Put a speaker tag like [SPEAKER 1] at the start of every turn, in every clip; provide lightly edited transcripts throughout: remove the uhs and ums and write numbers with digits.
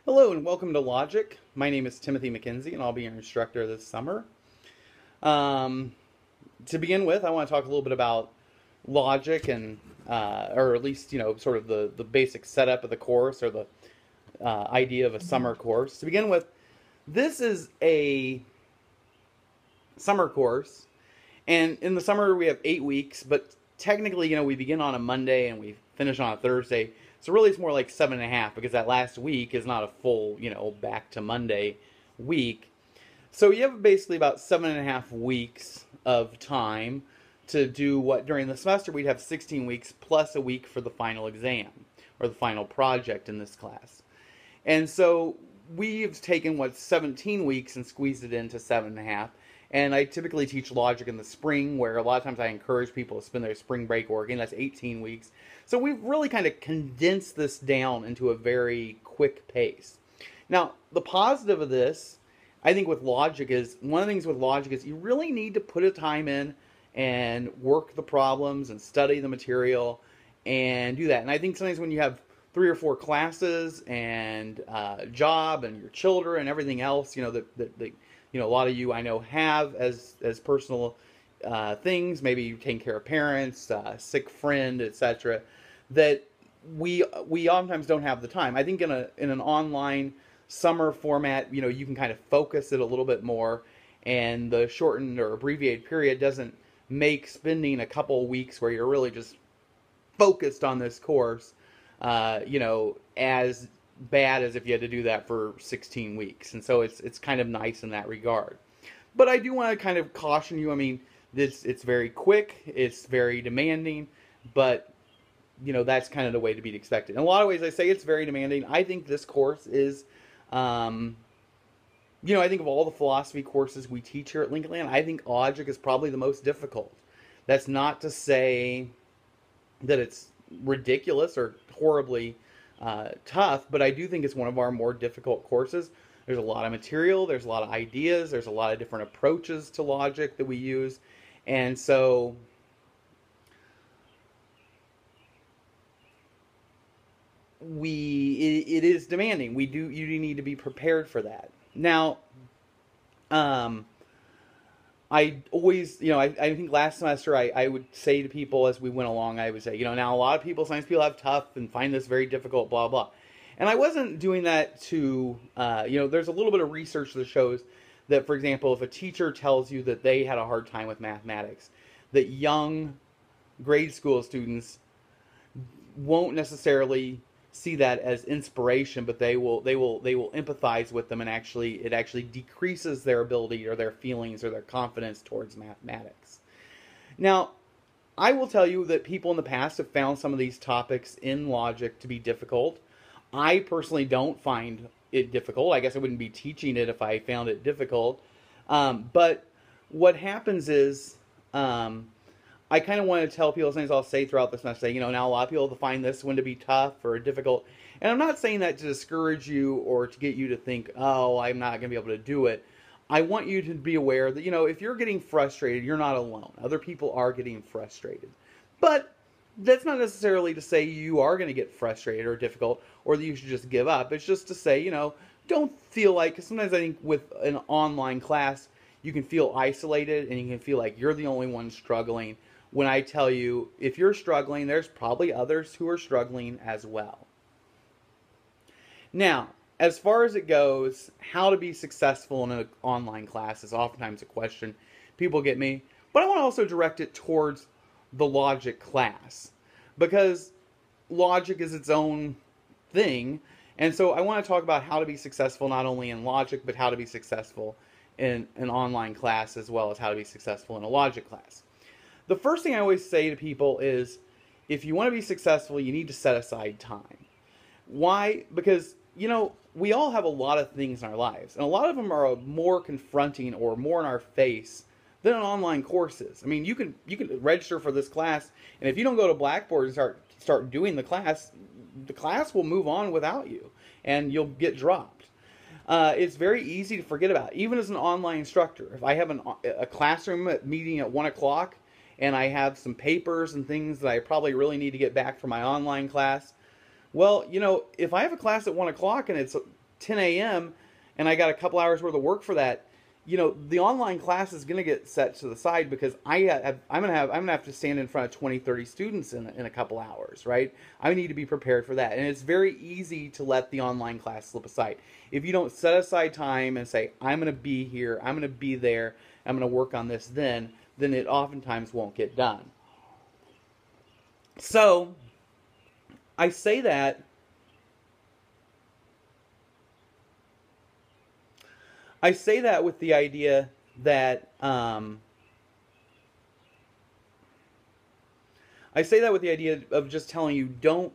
[SPEAKER 1] Hello and welcome to Logic. My name is Timothy McKenzie and I'll be your instructor this summer. Um, to begin with, I want to talk a little bit about logic and, or at least, sort of the basic setup of the course or the idea of a summer course. To begin with, this is a summer course, and in the summer we have 8 weeks, but technically, we begin on a Monday and we finish on a Thursday. So really it's more like 7.5 because that last week is not a full, back to Monday week. So you have basically about 7.5 weeks of time to do what during the semester we'd have 16 weeks plus a week for the final exam or the final project in this class. And so we've taken what's 17 weeks and squeezed it into 7.5. And I typically teach logic in the spring, where a lot of times I encourage people to spend their spring break working. That's 18 weeks. So we've really kind of condensed this down into a very quick pace. Now, the positive of this, I think with logic is, one of the things with logic is you really need to put a time in and work the problems and study the material and do that. And I think sometimes when you have 3 or 4 classes and job and your children and everything else, that a lot of you I know have as personal things, maybe you're taking care of parents, sick friend, etc., that we oftentimes don't have the time. I think in an online summer format, you can kind of focus it a little bit more, and the shortened or abbreviated period doesn't make spending a couple weeks where you're really just focused on this course, as bad as if you had to do that for 16 weeks. And so it's kind of nice in that regard. But I do want to kind of caution you. I mean, it's very quick, it's very demanding, but that's kind of the way to be expected. In a lot of ways, I say it's very demanding. I think this course is, I think of all the philosophy courses we teach here at Lincoln Land, I think logic is probably the most difficult. That's not to say that it's ridiculous or horribly tough, but I do think it's one of our more difficult courses. There's a lot of material, there's a lot of ideas, there's a lot of different approaches to logic that we use, and so it is demanding. You do need to be prepared for that. Now, I always, I think last semester I would say to people as we went along, I would say, now a lot of science people have tough and find this very difficult, blah, blah. And I wasn't doing that to, there's a little bit of research that shows that, for example, if a teacher tells you that they had a hard time with mathematics, that young grade school students won't necessarily see that as inspiration, but they will empathize with them, and it actually decreases their ability or their feelings or their confidence towards mathematics. Now, I will tell you that people in the past have found some of these topics in logic to be difficult. I personally don't find it difficult. I guess I wouldn't be teaching it if I found it difficult. But what happens is, I kind of want to tell people, things I'll say throughout this message, now a lot of people find this one to be tough or difficult. And I'm not saying that to discourage you or to get you to think, oh, I'm not going to be able to do it. I want you to be aware that, if you're getting frustrated, you're not alone. Other people are getting frustrated. But that's not necessarily to say you are going to get frustrated or difficult or that you should just give up. It's just to say, don't feel like, because sometimes I think with an online class, you can feel isolated and you can feel like you're the only one struggling. When I tell you, if you're struggling, there's probably others who are struggling as well. Now, as far as it goes, how to be successful in an online class is oftentimes a question people get me. But I want to also direct it towards the logic class, because logic is its own thing. And so I want to talk about how to be successful not only in logic, but how to be successful in an online class, as well as how to be successful in a logic class. The first thing I always say to people is, if you want to be successful, you need to set aside time. Why? Because, we all have a lot of things in our lives, and a lot of them are more confronting or more in our face than an online courses. I mean, you can register for this class, and if you don't go to Blackboard and start doing the class will move on without you, and you'll get dropped. It's very easy to forget about, even as an online instructor. If I have a classroom meeting at 1 o'clock, and I have some papers and things that I probably really need to get back for my online class, well, if I have a class at 1 o'clock and it's 10 a.m. and I got a couple hours worth of work for that, the online class is going to get set to the side because I'm going to have to stand in front of 20, 30 students in a couple hours, right? I need to be prepared for that. And it's very easy to let the online class slip aside. If you don't set aside time and say, I'm going to be here, I'm going to be there, I'm going to work on this then it oftentimes won't get done. So, I say that with the idea that of just telling you, don't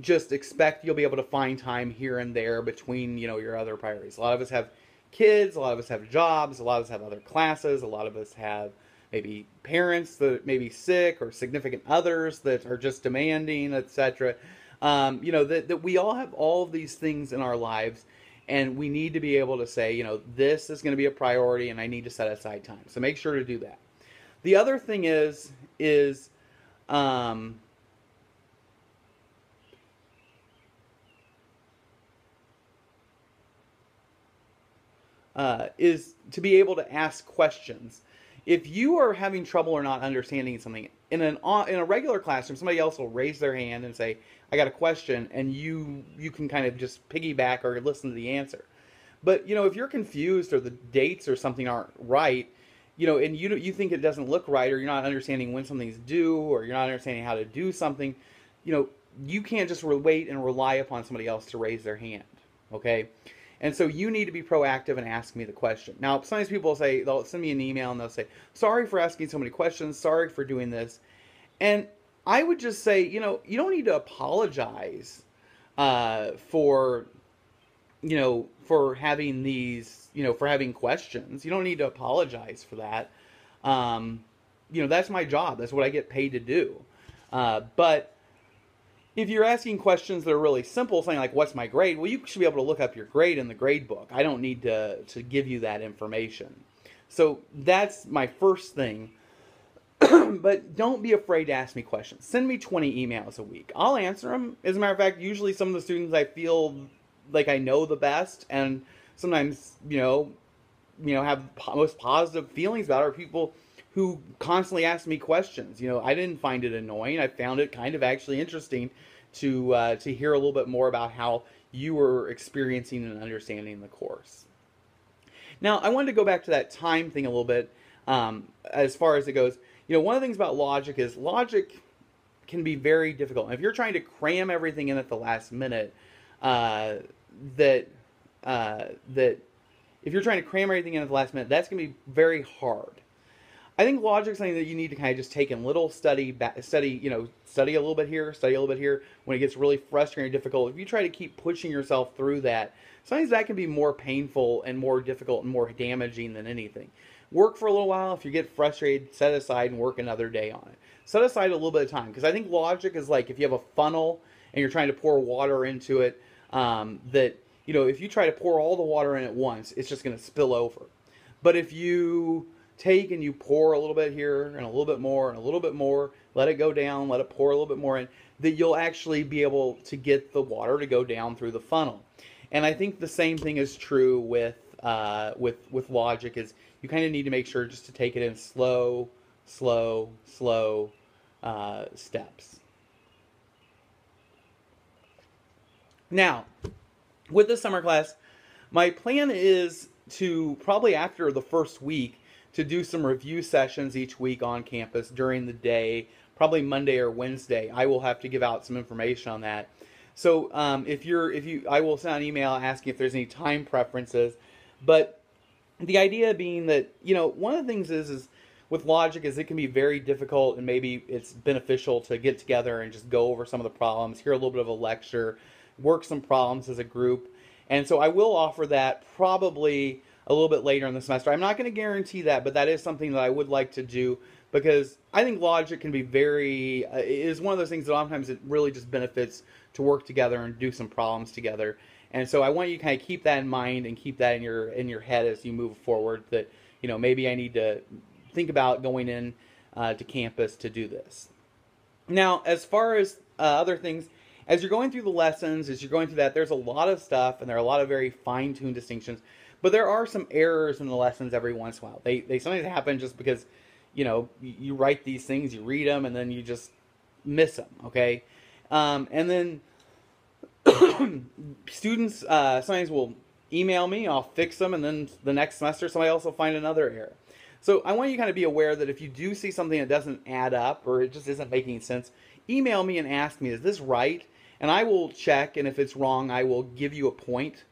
[SPEAKER 1] just expect you'll be able to find time here and there between, your other priorities. A lot of us have kids, a lot of us have jobs, a lot of us have other classes, a lot of us have maybe parents that may be sick or significant others that are just demanding, etc. That we all have all of these things in our lives, and we need to be able to say, this is going to be a priority and I need to set aside time. So make sure to do that. The other thing is to be able to ask questions. If you are having trouble or not understanding something, in a regular classroom, somebody else will raise their hand and say, I got a question, and you can kind of just piggyback or listen to the answer. But, if you're confused or the dates or something aren't right, and you think it doesn't look right, or you're not understanding when something's due, or you're not understanding how to do something, you can't just wait and rely upon somebody else to raise their hand, okay? And so you need to be proactive and ask me the question. Now, sometimes people say, they'll send me an email and they'll say, sorry for asking so many questions, sorry for doing this. And I would just say, you don't need to apologize for having these, for having questions. You don't need to apologize for that. That's my job. That's what I get paid to do. But if you're asking questions that are really simple, something like, what's my grade? Well, you should be able to look up your grade in the grade book. I don't need to give you that information. So that's my first thing. But don't be afraid to ask me questions. Send me 20 emails a week. I'll answer them. As a matter of fact, usually some of the students I feel like I know the best, and sometimes, have most positive feelings about, are people who constantly ask me questions. I didn't find it annoying. I found it kind of actually interesting to hear a little bit more about how you were experiencing and understanding the course. Now, I wanted to go back to that time thing a little bit as far as it goes. One of the things about logic is logic can be very difficult. And if you're trying to cram everything in at the last minute, if you're trying to cram everything in at the last minute, that's going to be very hard. I think logic is something that you need to kind of just take in little study a little bit here, study a little bit here. When it gets really frustrating or difficult, if you try to keep pushing yourself through that, sometimes that can be more painful and more difficult and more damaging than anything. Work for a little while. If you get frustrated, set aside and work another day on it. Set aside a little bit of time, because I think logic is like if you have a funnel and you're trying to pour water into it, if you try to pour all the water in at once, it's just going to spill over. But if you take and you pour a little bit here and a little bit more and a little bit more, let it go down, let it pour a little bit more in, that you'll actually be able to get the water to go down through the funnel. And I think the same thing is true with logic. Is you kind of need to make sure just to take it in slow steps. Now, with the summer class, my plan is to probably after the first week to do some review sessions each week on campus during the day, probably Monday or Wednesday. I will have to give out some information on that. So I will send an email asking if there's any time preferences. But the idea being that, one of the things is with logic is it can be very difficult, and maybe it's beneficial to get together and just go over some of the problems, hear a little bit of a lecture, work some problems as a group. And so I will offer that probably a little bit later in the semester. I'm not going to guarantee that, but that is something that I would like to do, because I think logic can be is one of those things that oftentimes it really just benefits to work together and do some problems together. And so I want you to kind of keep that in mind and keep that in your head as you move forward, that maybe I need to think about going in to campus to do this. Now, as far as other things, as you're going through the lessons, as you're going through that, there's a lot of stuff, and there are a lot of very fine-tuned distinctions. But there are some errors in the lessons every once in a while. They sometimes happen just because, you write these things, you read them, and then you just miss them, okay? And then students sometimes will email me, I'll fix them, and then the next semester somebody else will find another error. So I want you to kind of be aware that if you do see something that doesn't add up or it just isn't making sense, email me and ask me, is this right? And I will check, and if it's wrong, I will give you a point.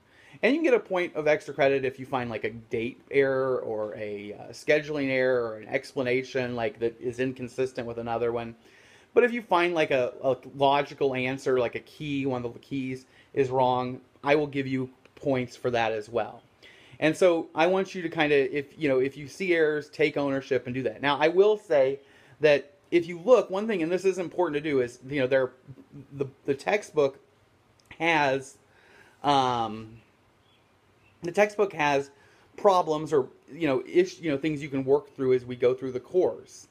[SPEAKER 1] And you can get a point of extra credit if you find like a date error or a scheduling error or an explanation like that is inconsistent with another one. But if you find like a logical answer, like a key, one of the keys is wrong, I will give you points for that as well. And so I want you to kind of, if you see errors, take ownership and do that. Now, I will say that if you look, one thing, and this is important to do, is, the textbook has, problems or, things you can work through as we go through the course.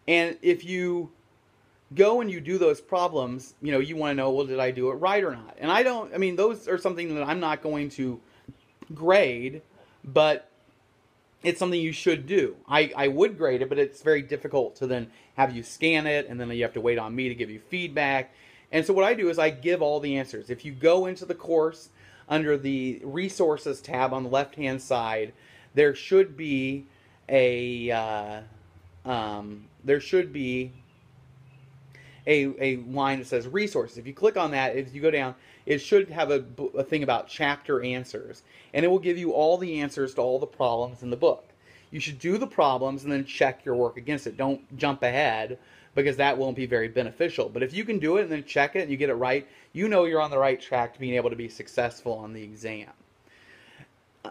[SPEAKER 1] And if you go and you do those problems, you want to know, well, did I do it right or not? And those are something that I'm not going to grade, but it's something you should do. I would grade it, but it's very difficult to then have you scan it, and then you have to wait on me to give you feedback. And so what I do is I give all the answers. If you go into the course under the resources tab on the left-hand side, there should be a line that says resources. If you click on that, if you go down, it should have a thing about chapter answers, and it will give you all the answers to all the problems in the book. You should do the problems and then check your work against it. Don't jump ahead, because that won't be very beneficial. But if you can do it and then check it and you get it right, you're on the right track to being able to be successful on the exam.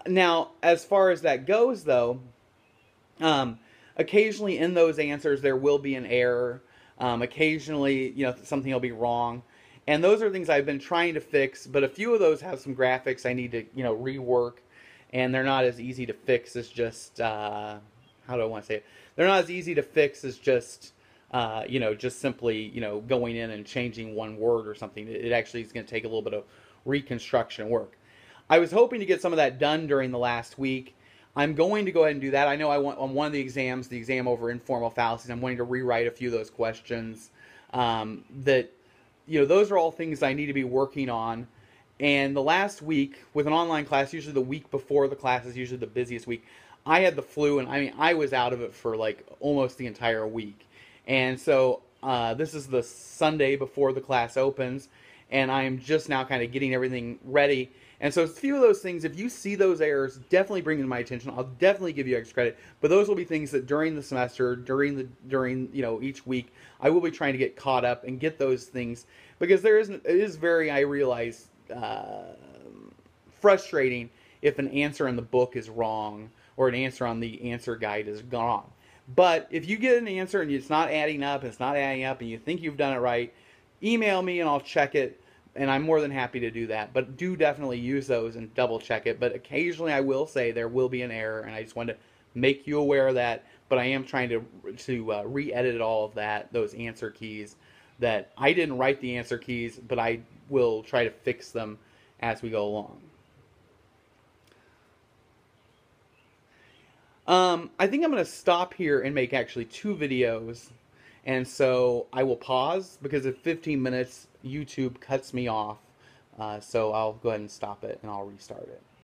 [SPEAKER 1] Now, as far as that goes, though, occasionally in those answers there will be an error. Occasionally, something will be wrong. And those are things I've been trying to fix, but a few of those have some graphics I need to, rework, and they're not as easy to fix as just, how do I want to say it? They're not as easy to fix as just, just simply, going in and changing one word or something. It actually is going to take a little bit of reconstruction work. I was hoping to get some of that done during the last week. I'm going to go ahead and do that. I know on one of the exams, the exam over informal fallacies, I'm going to rewrite a few of those questions. Those are all things I need to be working on. And the last week, with an online class, usually the week before the class is usually the busiest week, I had the flu, and I was out of it for like almost the entire week. And so this is the Sunday before the class opens, and I am just now kind of getting everything ready. And so a few of those things, if you see those errors, definitely bring them to my attention. I'll definitely give you extra credit. But those will be things that during the semester, during each week, I will be trying to get caught up and get those things, because it is very, I realize, frustrating if an answer in the book is wrong or an answer on the answer guide is wrong. But if you get an answer and it's not adding up, and you think you've done it right, email me and I'll check it. And I'm more than happy to do that. But do definitely use those and double check it. But occasionally I will say there will be an error, and I just wanted to make you aware of that. But I am trying to re-edit all of those answer keys. That I didn't write the answer keys, but I will try to fix them as we go along. I think I'm going to stop here and make actually 2 videos. And so I will pause, because at 15 minutes, YouTube cuts me off. So I'll go ahead and stop it, and I'll restart it.